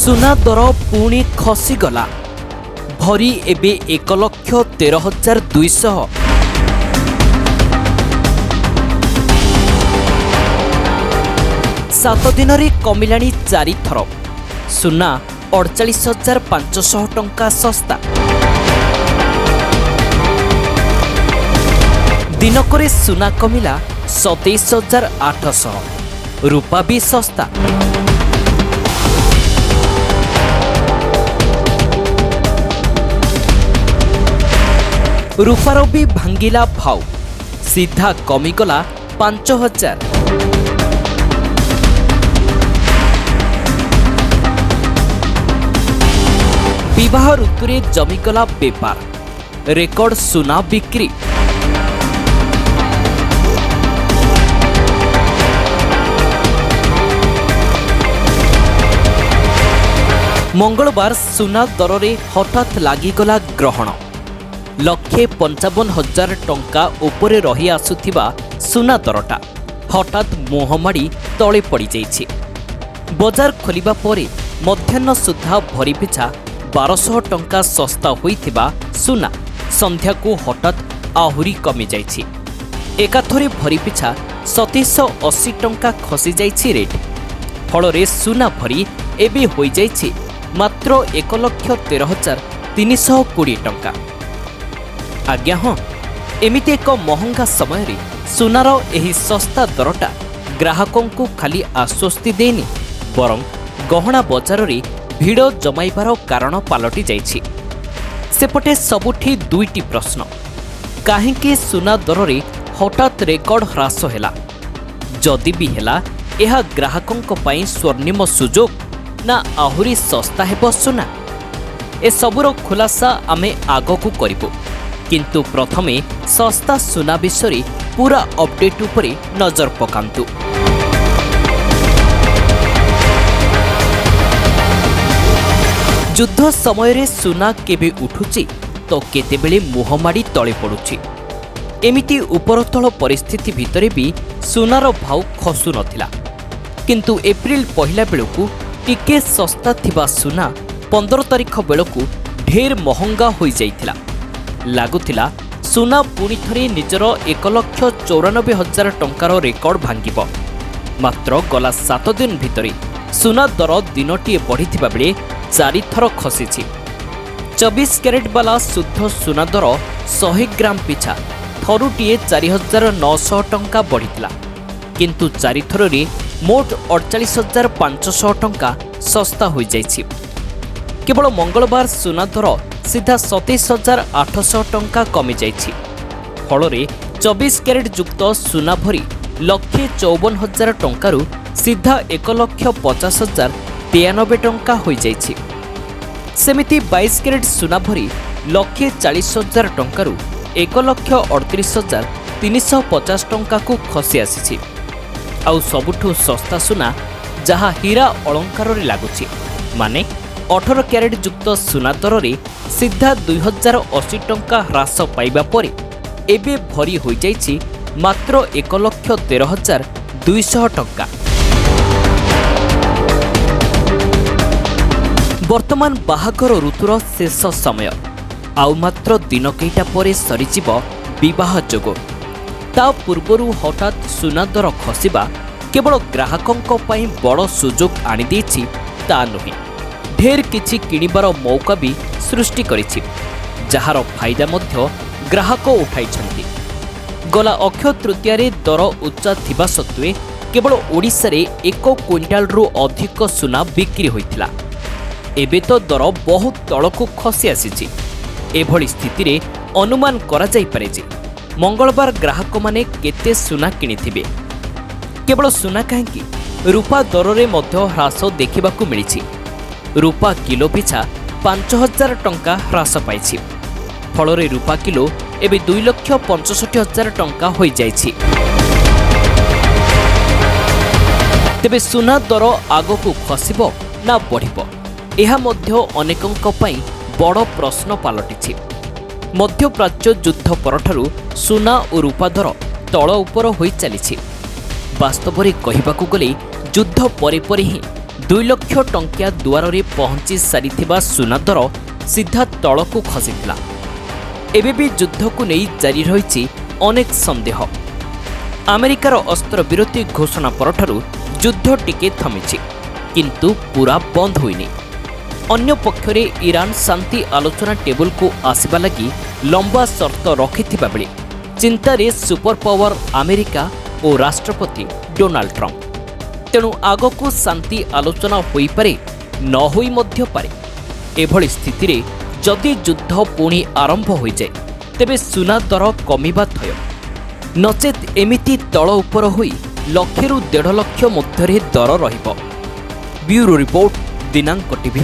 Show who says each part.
Speaker 1: सुना दर पुणी खसीगला भरी एबे 1,13,200। सात दिन कमिलाणी 4 थर। सुना 48,500 टंका सस्ता। दिनकरे सुना कमिला 27,800। रूपा भी सस्ता। रूपार भी भांगिला भाव सीधा कमिगला 5,000। विवाह ऋतुरे जमीगला बेपार रेकर्ड सुना बिक्री। मंगलवार सुना दर में हठात लागिगला ग्रहण। 1,55,000 टंका उपरे रही आसुथिबा सुना दरटा हठात मुहमाड़ी तले पड़ी जाइछि। बजार खोलिबा परे मध्याह्न सुधा भरी पिछा 1,200 टंका सस्ता होइथिबा सुना संध्या को हठात आहुरी कमी जाइछि। एकाथरे भरी पिछा 2780 टंका खसी जाइछि रेट। फलरे सुना भरी एबे होई जाइछि मात्र 1,13,320 टंका। आज्ञा हाँ, एमिति एक महंगा समय रे सुनार एही सस्ता दरटा ग्राहकों को खाली आश्वस्ति देनी बरं गहना बजार रे भिड़ जमाइबार कारण पालटि जाइछि। सेपटे सबुठी दुईटी प्रश्न। काहेकि सुना दर रे हठात रेकर्ड ह्रास हैला? जदि भी हैला एहा ग्राहकों पई स्वर्णिम सुजोग ना आहुरी सस्ता हेबो सुना? ए सबुर खुलासा आमे आगकू करिबो, किंतु प्रथमे सस्ता सुना विषय पूरा अपडेट उपरे नजर पकांतु। युद्ध समय सुना केबे उठुची तो केतेबेले मुहमाड़ी तले पड़ुची। एमिति उपरतल परिस्थिति भितरे भी सुनार भाव खसु नथिला। किंतु एप्रिल पहला बेलकू टिके सस्ता थिबा सुना 15 तारिख बेलकू ढेर महंगा होई जाइथिला। लागुथिला सुना पुणी थरे निजर 1,94,000 टंकार रेकर्ड भांगिब। मात्र गला 7 दिन भितरे सुना दर दिनटीए बढ़िथिबा बेले 4 थर खसीछि। 24 कैरेट वाला शुद्ध सुना दर 100 ग्राम पिछा थरुटीए 4,900 टंका बढ़िथिला, किंतु 4 थर रे मोट 48,500 टंका सस्ता होई जाइछि। केवल मंगलवार सुना दर सीधा 27,800 टंका कमी जाइछि। फलरे 24 कैरेट युक्त सुना भरी 1,54,000 टंकारु सीधा 1,50,093 टंका होई जाइछि। सेमिति 22 कैरेट सुना भरी 1,40,000 टंकारु 1,38,350 टंका को खसी आसीछि। आउ सबुठु सस्ता सुना जहा हीरा अलंकार रे लागुछि माने 18 कैरेट युक्त सुना दर रे सीधा 2,080 टंका ह्रास पाइबा परे एबे भरी होई जाइछि मात्र 1,13,200 टंका। वर्तमान बाहागर ऋतुर शेष समय। आउ मात्र दिन कईटा परे सरीजिब विवाह जोग। ता पूर्वरु हठात सुना दर खसिबा केवल ग्राहकों पई बड़ सुजोग आनी देछि ता नुहे, ढेर किछि किणिबार मौका भी सृष्टि करिछि, जहार फायदा मध्य ग्राहक उठाइछन्ति। गला अक्षय तृतीया रे दर उच्चा थिबा सत्वे केवल ओडिशा रे 1 क्विंटाल रु अधिक सुना बिक्री होइथिला। एबे तो दर बहुत तळकू खसी आसीछि। एभली स्थिति रे अनुमान करा जाई पारे जे मंगलवार ग्राहक माने केते सुना किनिथिबे। केवल सुना काहेकि रूपा दर रे मध्य ह्रास देखिबाकू मिलिछि। रूपा किलो पिछा 5,000 टंका ह्रास पाइछि। फलरे रूपा किलो एबे 2,65,000 टंका होई जाइछि। तेबे सुना दर आगकू खसिबो ना बढ़िबो, एहा मध्य अनेकंक पई बड़ प्रश्न पालटिछि। मध्यप्राच्य युद्ध परठारु सुना और रूपा दर तଳ ଉପର ହୋଇ ଚାଲିଛି। ବାସ୍ତବରେ କହିବାକୁ ଗଲେ ଯୁଦ୍ଧ ପରେ ପରେ ହିଁ 2 ଲକ୍ଷ ଟଙ୍କିଆ ଦୁଆରରେ ପହଞ୍ଚି ସାରିଥିବା ସୁନା ଦର ସିଧା ତଳକୁ ଖସିଥିଲା। ଏବେ ବି ଯୁଦ୍ଧକୁ ନେଇ ଜାରି ରହିଛି ଅନେକ ସନ୍ଦେହ। ଆମେରିକାର ଅସ୍ତ୍ରବିରତି ଘୋଷଣା ପରଠାରୁ ଯୁଦ୍ଧ ଟିକେ ଥମିଛି, କିନ୍ତୁ ପୂରା ବନ୍ଦ ହୋଇନି। ଅନ୍ୟପକ୍ଷରେ ଇରାନ ଶାନ୍ତି ଆଲୋଚନା ଟେବୁଲକୁ ଆସିବା ଲାଗି ଲମ୍ବା ସର୍ତ୍ତ ରଖିଥିବା ବେଳେ ଚିନ୍ତାରେ ସୁପର ପାୱାର ଆମେରିକା ଓ ରାଷ୍ଟ୍ରପତି ଡୋନାଲ୍ଡ ଟ୍ରମ୍ପ। ତେଣୁ ଆଗକୁ ଶାନ୍ତି ଆଲୋଚନା ହୋଇପାରେ, ନ ହୋଇ ମଧ୍ୟ ପାରେ। ଏଭଳି ସ୍ଥିତିରେ ଯଦି ଯୁଦ୍ଧ ପୁଣି ଆରମ୍ଭ ହୋଇଯାଏ, ତେବେ ସୁନା ଦର କମିବା ଥୟ, ନଚେତ୍ ଏମିତି ତଳ ଉପର ହୋଇ ଲକ୍ଷରୁ 1.5 ଲକ୍ଷ ମଧ୍ୟରେ ଦର ରହିବ। ବ୍ୟୁରୋ ରିପୋର୍ଟ, ଦିନାଙ୍କ ଟିଭି।